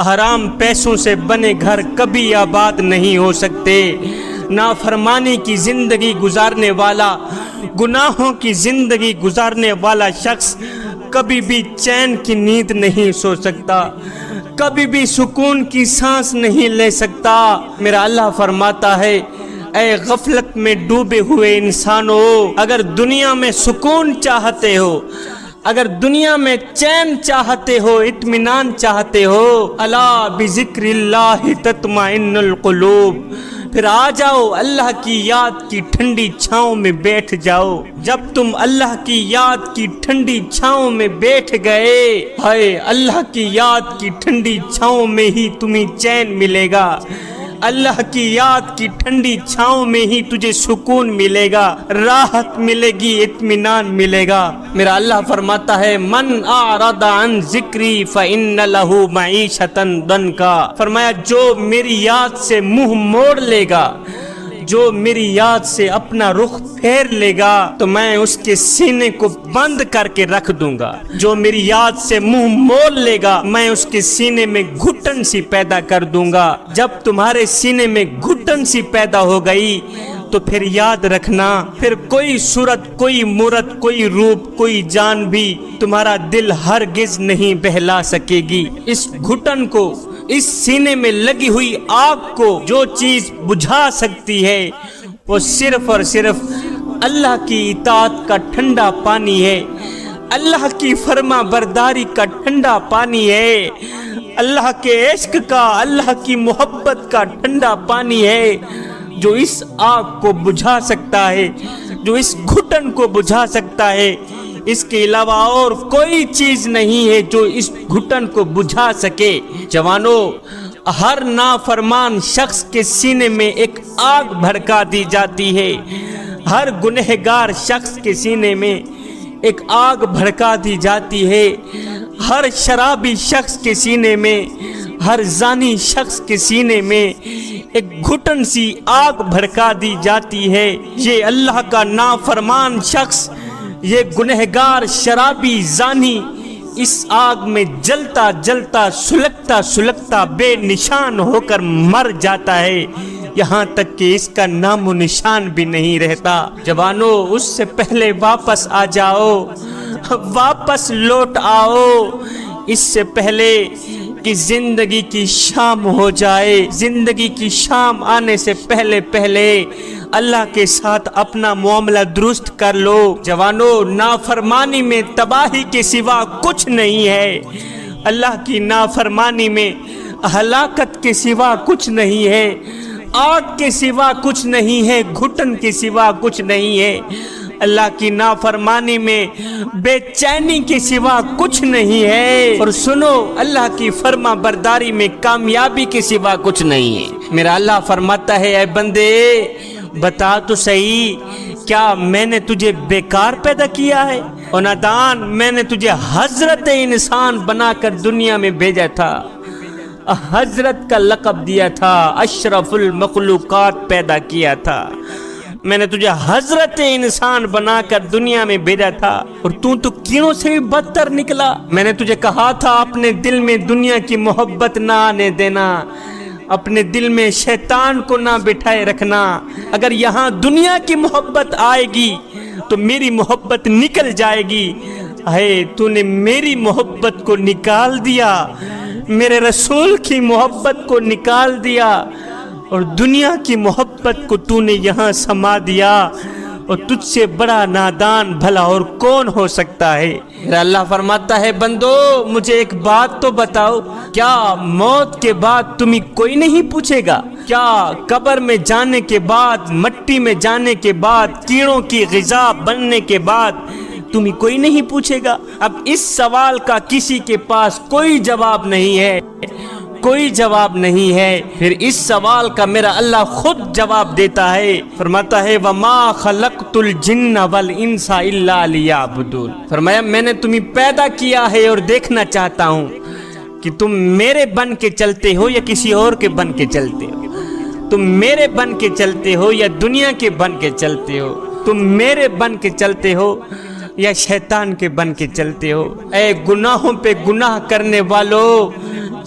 حرام پیسوں سے بنے گھر کبھی آباد نہیں ہو سکتے۔ نافرمانی کی زندگی گزارنے والا، گناہوں کی زندگی گزارنے والا شخص کبھی بھی چین کی نیند نہیں سو سکتا، کبھی بھی سکون کی سانس نہیں لے سکتا۔ میرا اللہ فرماتا ہے، اے غفلت میں ڈوبے ہوئے انسانوں، اگر دنیا میں سکون چاہتے ہو، اگر دنیا میں چین چاہتے ہو، اطمینان چاہتے ہو، الا بذکر اللہ تطمئن القلوب، پھر آ جاؤ اللہ کی یاد کی ٹھنڈی چھاؤں میں بیٹھ جاؤ۔ جب تم اللہ کی یاد کی ٹھنڈی چھاؤں میں بیٹھ گئے، ہائے اللہ کی یاد کی ٹھنڈی چھاؤں میں ہی تمہیں چین ملے گا، اللہ کی یاد کی ٹھنڈی چھاؤں میں ہی تجھے سکون ملے گا، راحت ملے گی، اطمینان ملے گا۔ میرا اللہ فرماتا ہے، من اعرض عن ذکری فإن له معیشۃ ضنکا، فرمایا جو میری یاد سے منہ موڑ لے گا، جو میری یاد سے اپنا رخ پھیر لے گا تو میں اس کے سینے کو بند کر کے رکھ دوں گا۔ جو میری یاد سے منہ موڑ لے گا میں اس کے سینے میں گھٹن سی پیدا کر دوں گا۔ جب تمہارے سینے میں گھٹن سی پیدا ہو گئی تو پھر یاد رکھنا، پھر کوئی صورت، کوئی مورت، کوئی روپ، کوئی جان بھی تمہارا دل ہرگز نہیں بہلا سکے گی۔ اس گھٹن کو، اس سینے میں لگی ہوئی آگ کو جو چیز بجھا سکتی ہے وہ صرف اور صرف اللہ کی اطاعت کا ٹھنڈا پانی ہے، اللہ کی فرما برداری کا ٹھنڈا پانی ہے، اللہ کے عشق کا، اللہ کی محبت کا ٹھنڈا پانی ہے جو اس آگ کو بجھا سکتا ہے، جو اس گھٹن کو بجھا سکتا ہے۔ اس کے علاوہ اور کوئی چیز نہیں ہے جو اس گھٹن کو بجھا سکے۔ جوانوں، ہر نافرمان شخص کے سینے میں ایک آگ بھڑکا دی جاتی ہے، ہر گنہگار شخص کے سینے میں ایک آگ بھڑکا دی جاتی ہے، ہر شرابی شخص کے سینے میں، ہر زانی شخص کے سینے میں ایک گھٹن سی آگ بھڑکا دی جاتی ہے۔ یہ اللہ کا نافرمان شخص، یہ گنہگار شرابی زانی اس آگ میں جلتا جلتا سلگتا سلگتا بے نشان ہو کر مر جاتا ہے، یہاں تک کہ اس کا نام و نشان بھی نہیں رہتا۔ جوانوں، اس سے پہلے واپس آ جاؤ، واپس لوٹ آؤ، اس سے پہلے کہ زندگی کی شام ہو جائے۔ زندگی کی شام آنے سے پہلے پہلے اللہ کے ساتھ اپنا معاملہ درست کر لو۔ جوانوں، نافرمانی میں تباہی کے سوا کچھ نہیں ہے، اللہ کی نافرمانی میں ہلاکت کے سوا کچھ نہیں ہے، آگ کے سوا کچھ نہیں ہے، گھٹن کے سوا کچھ نہیں ہے، اللہ کی نافرمانی میں بے چینی کے سوا کچھ نہیں ہے، اور سنو، اللہ کی فرما برداری میں کامیابی کے سوا کچھ نہیں ہے۔ میرا اللہ فرماتا ہے، اے بندے بتا تو صحیح، کیا میں نے تجھے بیکار پیدا کیا ہے؟ اور نادان، میں نے تجھے حضرت انسان بنا کر دنیا میں بھیجا تھا، حضرت کا لقب دیا تھا، اشرف المخلوقات پیدا کیا تھا، میں نے تجھے حضرت انسان بنا کر دنیا میں بھیجا تھا، اور تو کینوں سے بھی بدتر نکلا۔ میں نے تجھے کہا تھا اپنے دل میں دنیا کی محبت نہ آنے دینا، اپنے دل میں شیطان کو نہ بٹھائے رکھنا، اگر یہاں دنیا کی محبت آئے گی تو میری محبت نکل جائے گی۔ اے تو نے میری محبت کو نکال دیا، میرے رسول کی محبت کو نکال دیا، اور دنیا کی محبت کو تو نے یہاں سما دیا، اور تجھ سے بڑا نادان بھلا اور کون ہو سکتا ہے؟ میرا اللہ فرماتا ہے، بندو مجھے ایک بات تو بتاؤ، کیا موت کے بعد تمہیں کوئی نہیں پوچھے گا؟ کیا قبر میں جانے کے بعد، مٹی میں جانے کے بعد، کیڑوں کی غذا بننے کے بعد تمہیں کوئی نہیں پوچھے گا؟ اب اس سوال کا کسی کے پاس کوئی جواب نہیں ہے، کوئی جواب نہیں ہے۔ پھر اس سوال کا میرا اللہ خود جواب دیتا ہے، فرماتا ہے، وَمَا خَلَقْتُ الْجِنَّ وَالْإِنسَ إِلَّا لِيَعْبُدُونَ، فرمایا میں نے تمہیں پیدا کیا ہے اور دیکھنا چاہتا ہوں کہ تم میرے بن کے چلتے ہو یا کسی اور کے بن کے چلتے ہو، تم میرے بن کے چلتے ہو یا دنیا کے بن کے چلتے ہو، تم میرے بن کے چلتے ہو یا شیطان کے بن کے چلتے ہو۔ اے گناہوں پہ گناہ کرنے والو،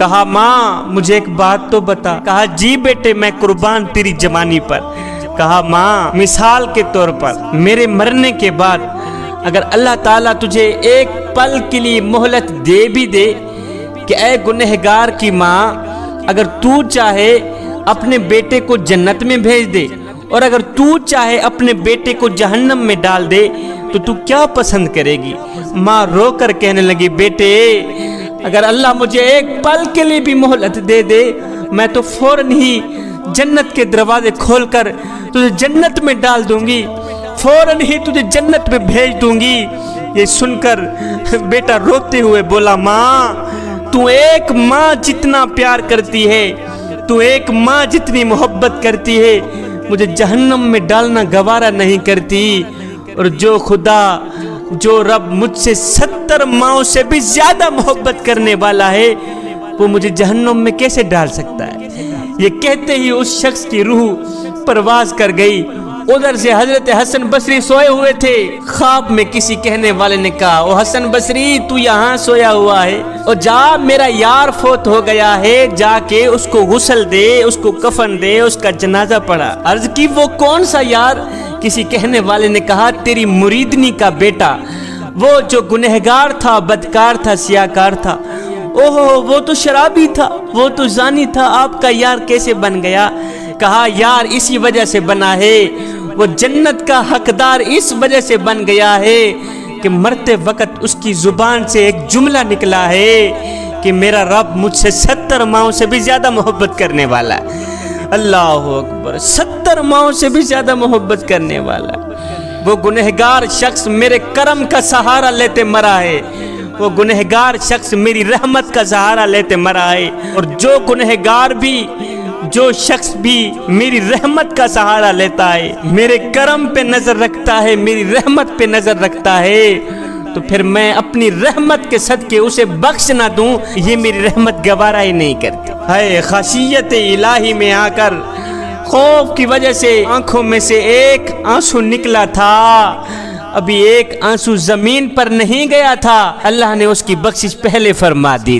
کہا ماں مجھے ایک بات تو بتا. کہا جی بیٹے میں قربان تیری جوانی پر. کہا ماں مثال کے طور پر میرے مرنے کے بعد اگر اللہ تعالیٰ تجھے ایک پل کے لیے مہلت دے بھی دے کہ اے گنہگار کی ماں اگر تو چاہے اپنے بیٹے کو جنت میں بھیج دے اور اگر تو چاہے اپنے بیٹے کو جہنم میں ڈال دے تو کیا پسند کرے گی؟ ماں رو کر کہنے لگی بیٹے اگر اللہ مجھے ایک پل کے لیے بھی مہلت دے دے میں تو فوراً ہی جنت کے دروازے کھول کر تجھے جنت میں ڈال دوں گی، فوراً ہی تجھے جنت میں بھیج دوں گی. یہ سن کر بیٹا روتے ہوئے بولا ماں تو ایک ماں جتنا پیار کرتی ہے، تو ایک ماں جتنی محبت کرتی ہے مجھے جہنم میں ڈالنا گوارا نہیں کرتی، اور جو خدا جو رب مجھ سے 70 ماؤں سے بھی زیادہ محبت کرنے والا ہے وہ مجھے جہنم میں کیسے ڈال سکتا ہے؟ یہ کہتے ہی اس شخص کی روح پرواز کر گئی. ادھر سے حضرت حسن بصری سوئے ہوئے تھے. خواب میں کسی کہنے والے نے کہا او حسن بصری تو یہاں سویا ہوا ہے اور جا میرا یار فوت ہو گیا ہے، جا کے اس کو غسل دے، اس کو کفن دے، اس کا جنازہ پڑھا. عرض کی وہ کون سا یار؟ کسی کہنے والے نے کہا تیری مریدنی کا بیٹا، وہ جو گنہگار تھا، بدکار تھا، سیاکار تھا. اوہ وہ تو شرابی تھا، وہ تو زانی تھا، آپ کا یار کیسے بن گیا؟ کہا یار اسی وجہ سے بنا ہے، وہ جنت کا حقدار اس وجہ سے بن گیا ہے کہ مرتے وقت اس کی زبان سے ایک جملہ نکلا ہے کہ میرا رب مجھ سے 70 ماؤں سے بھی زیادہ محبت کرنے والا ہے. اللہ اکبر، 70 ماؤں سے بھی زیادہ محبت کرنے والا. وہ گنہگار شخص میرے کرم کا سہارا لیتے مرا ہے، وہ گنہگار شخص میری رحمت کا سہارا لیتے مرا ہے، اور جو گنہگار بھی جو شخص بھی میری رحمت کا سہارا لیتا ہے، میرے کرم پہ نظر رکھتا ہے، میری رحمت پہ نظر رکھتا ہے، تو پھر میں اپنی رحمت کے صدقے اسے بخش نہ دوں، یہ میری رحمت گوارا ہی نہیں کرتی. ہے خشیت الہی میں آ کر خوف کی وجہ سے آنکھوں میں سے ایک آنسو نکلا تھا، ابھی ایک آنسو زمین پر نہیں گیا تھا، اللہ نے اس کی بخشش پہلے فرما دی.